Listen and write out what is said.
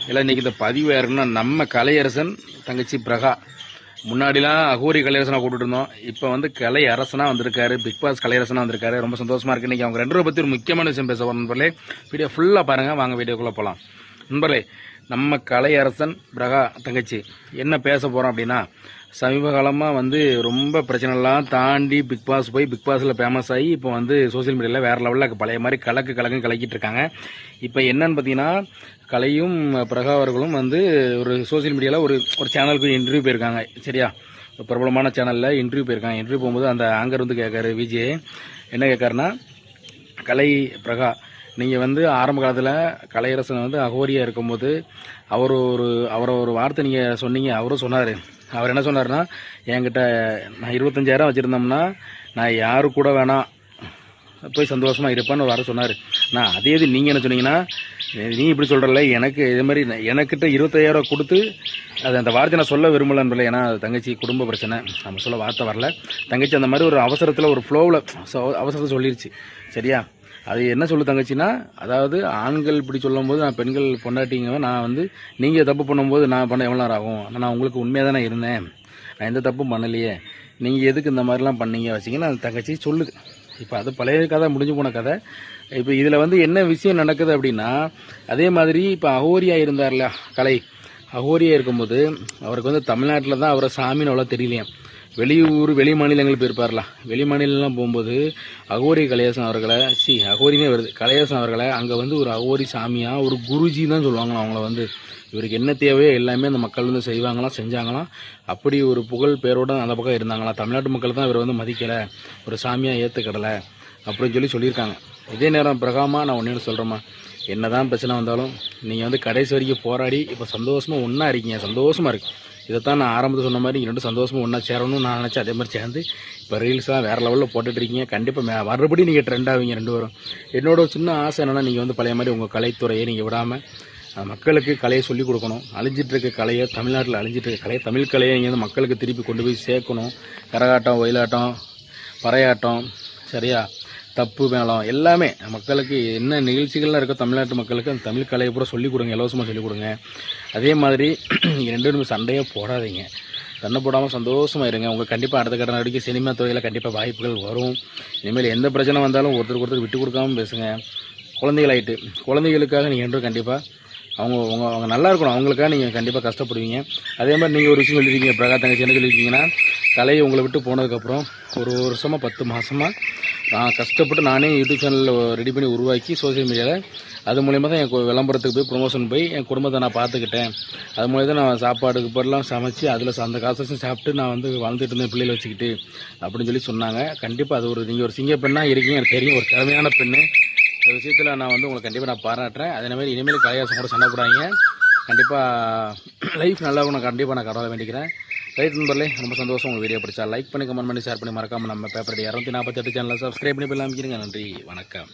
இல்லை இன்னைக்கு இந்த பதிவு யாருன்னா நம்ம கலையரசன் தங்கச்சி பிரகா. முன்னாடிலாம் அகோரி கலையரசனா கூப்பிட்டு இருந்தோம். இப்போ வந்து கலை அரசனா வந்திருக்காரு, பிக் பாஸ் கலையரசனா வந்திருக்காரு. ரொம்ப சந்தோஷமா இருக்கு. இன்னைக்கு அவங்க 2 பேரை பற்றி ஒரு முக்கியமான விஷயம் பேச போறோம் நண்பர்களே. வீடியோ ஃபுல்லாக பாருங்க. வாங்க வீடியோக்குள்ளே போகலாம் நண்பர்களே. நம்ம கலையரசன் பிரகா தங்கச்சி என்ன பேச போகிறோம் அப்படின்னா, சமீப காலமாக வந்து ரொம்ப பிரச்சனைலாம் தாண்டி பிக் பாஸ் போய் பிக் பாஸில் ஃபேமஸ் ஆகி இப்போ வந்து சோசியல் மீடியாவில் வேறு லெவலில் பழைய மாதிரி கலக்குன்னு கலக்கிட்டு இருக்காங்க. இப்போ என்னன்னு பார்த்தீங்கன்னா, கலையும் பிரகா அவர்களும் வந்து ஒரு சோசியல் மீடியாவில் ஒரு சேனலுக்கு இன்டர்வியூ போயிருக்காங்க. சரியா, பிரபலமான சேனலில் இன்டர்வியூ போயிருக்காங்க. இன்டர்வியூ போகும்போது அந்த ஆங்கர் வந்து கேட்காரு, விஜய் என்ன கேட்காருன்னா, கலை பிரகா நீங்கள் வந்து ஆரம்ப காலத்தில் கலையரசன் வந்து அகோரியாக இருக்கும்போது அவரை ஒரு வார்த்தை நீங்கள் சொன்னீங்க. அவரும் சொன்னார். அவர் என்ன சொன்னார்னா, என்கிட்ட நான் 25,000 வச்சுருந்தோம்னா நான் யாரு கூட வேணாம் போய் சந்தோஷமாக இருப்பேன்னு ஒரு வாரம் சொன்னார். நான் அதே இது நீங்கள் என்ன சொன்னீங்கன்னா, நீ இப்படி சொல்கிறல, எனக்கு இதே மாதிரி எனக்கிட்ட 25,000 கொடுத்து அது அந்த வார்த்தை நான் சொல்ல விரும்பலன்னு. ஏன்னா தங்கச்சி குடும்ப பிரச்சனை, நம்ம சொல்ல வார்த்தை வரல. தங்கச்சி அந்த மாதிரி ஒரு அவசரத்தில் ஒரு ஃப்ளோவில் அவசரத்தை சொல்லிருச்சு. சரியா, அது என்ன சொல்லு தங்கச்சின்னா, அதாவது ஆண்கள் இப்படி சொல்லும் போது நான் பெண்கள் பொண்டாட்டிங்க, நான் வந்து நீங்கள் தப்பு பண்ணும்போது நான் பண்ண எவ்வளோ நேரம் ஆகும், நான் உங்களுக்கு உண்மையாக தானே இருந்தேன், நான் எந்த தப்பும் பண்ணலையே, நீங்கள் எதுக்கு இந்த மாதிரிலாம் பண்ணீங்க வச்சிங்கன்னா அந்த தங்கச்சி சொல்லுது. இப்போ அது பழைய கதை, முடிஞ்சு போன கதை. இப்போ இதில் வந்து என்ன விஷயம் நடக்குது அப்படின்னா, அதே மாதிரி இப்போ அகோரியாக இருந்தார்ல கலை, அகோரியாக இருக்கும்போது அவருக்கு வந்து தமிழ்நாட்டில் தான் அவரை சாமின்னு அவ்வளோ தெரியலையாம். வெளி மாநிலங்கள் போயிருப்பார்லாம். வெளி மாநிலம்லாம் போகும்போது அகோரி கலையரசன் அவர்களை அகோரினே வருது, கலையரசன் அவர்களை அங்கே வந்து ஒரு அகோரி சாமியாக ஒரு குருஜி தான் சொல்லுவாங்களாம். அவங்கள வந்து இவருக்கு என்ன தேவையோ எல்லாமே அந்த மக்கள் வந்து செஞ்சாங்களாம். அப்படி ஒரு புகழ் பேரோடு அந்த பக்கம் இருந்தாங்களாம். தமிழ்நாட்டு மக்கள் தான் இவர் வந்து மதிக்கலை, ஒரு சாமியாக ஏற்றுக்கிடலை அப்படின்னு சொல்லியிருக்காங்க. இதே நேரம் பிரகாமா, நான் ஒன்று சொல்கிறேம்மா, என்ன தான் பிரச்சனை வந்தாலும் நீங்கள் வந்து கடைசி வரைக்கும் போராடி இப்போ சந்தோஷமாக ஒன்றா இருக்கீங்க, சந்தோஷமாக இருக்குது. இதைத்தான் நான் ஆரம்பத்தில் சொன்ன மாதிரி ரெண்டு சந்தோஷமாக ஒன்றா சேரணும்னு நான் நினச்சேன். அதே மாதிரி சேர்ந்து இப்போ ரீல்ஸ்லாம் வேறு லெவலில் போட்டுட்ருக்கீங்க. கண்டிப்பாக மறுபடியும் நீங்கள் ட்ரெண்ட் ஆவீங்க 2 பேரும். என்னோட சின்ன ஆசை என்னென்னா, நீங்கள் வந்து பழைய மாதிரி உங்கள் கலைத்துறையை நீங்கள் விடாமல் மக்களுக்கு கலையை சொல்லிக் கொடுக்கணும். அழிஞ்சிட்ருக்க கலையை, தமிழ்நாட்டில் அழிஞ்சிட்ருக்க கலையை, தமிழ் கலையை நீங்கள் வந்து மக்களுக்கு திருப்பி கொண்டு போய் சேர்க்கணும். கரகாட்டம், ஒயிலாட்டம், பறையாட்டம், சரியா, தப்பு மேளம் எல்லாமே மக்களுக்கு என்ன நிகழ்ச்சிகள்லாம் இருக்கோ தமிழ்நாட்டு மக்களுக்கு அந்த தமிழ் கலையை பூரா சொல்லிக் கொடுங்க, இலவசமாக சொல்லிக் கொடுங்க. அதே மாதிரி 2 பேரும் சண்டையே போடாதீங்க, சண்டை போடாமல் சந்தோஷமாக இருங்க. உங்களுக்கு கண்டிப்பாக அடுத்த கட்ட நடவடிக்கை சினிமா துறையில் கண்டிப்பாக வாய்ப்புகள் வரும். இனிமேல் எந்த பிரச்சனை வந்தாலும் ஒருத்தருக்கு விட்டு கொடுக்காமல் பேசுங்க. குழந்தைகளாயிட்டு குழந்தைகளுக்காக நீங்கள் என்றும் கண்டிப்பாக அவங்க நல்லா இருக்கணும், அவங்களுக்காக நீங்கள் கண்டிப்பாக கஷ்டப்படுவீங்க. அதே மாதிரி நீங்கள் ஒரு விஷயம் சொல்லியிருக்கீங்க பிரகா தங்கச்சி, என்ன சொல்லியிருக்கீங்கன்னா, கலையை உங்களை விட்டு போனதுக்கப்புறம் ஒரு வருஷமாக 10 மாதமாக நான் கஷ்டப்பட்டு நானே யூடியூப் சேனலில் ரெடி பண்ணி உருவாக்கி சோசியல் மீடியாவில் அது மூலயமா தான் என் விளம்பரத்துக்கு போய் ப்ரொமோஷன் போய் என் குடும்பத்தை நான் பார்த்துக்கிட்டேன். அது மூலியம் தான் நான் சாப்பாடுக்கு பொருளாம் சமைச்சு அதில் அந்த காசையும் சாப்பிட்டு நான் வந்து வாழ்ந்துட்டு இருந்தேன் பிள்ளைகளை வச்சுக்கிட்டு அப்படின்னு சொன்னாங்க. கண்டிப்பாக அது நீங்கள் ஒரு சிங்க பெண்ணாக இருக்கீங்க, எனக்கு தெரியும், ஒரு திறமையான பெண்ணு. இந்த விஷயத்தில் நான் வந்து உங்களுக்கு கண்டிப்பாக நான் பாராட்டுறேன். அதே மாதிரி இனிமேல் கலையாசம் கூட சண்டை போடாதீங்க. கண்டிப்பாக லைஃப் நல்லா இருக்கும், நான் கண்டிப்பாக நான் கடவுளை வேண்டிக்கிறேன். ரைட் நண்பர்களே, ரொம்ப சந்தோஷம். உங்கள் வீடியோ பிடிச்சா லைக் பண்ணி, கமெண்ட் பண்ணி, ஷேர் பண்ணி, மறக்காமல் நம்ம பேப்பர் 248 சேனலை சப்ஸ்கிரைப் பண்ணி போய் அமைக்கிறீங்க. நன்றி, வணக்கம்.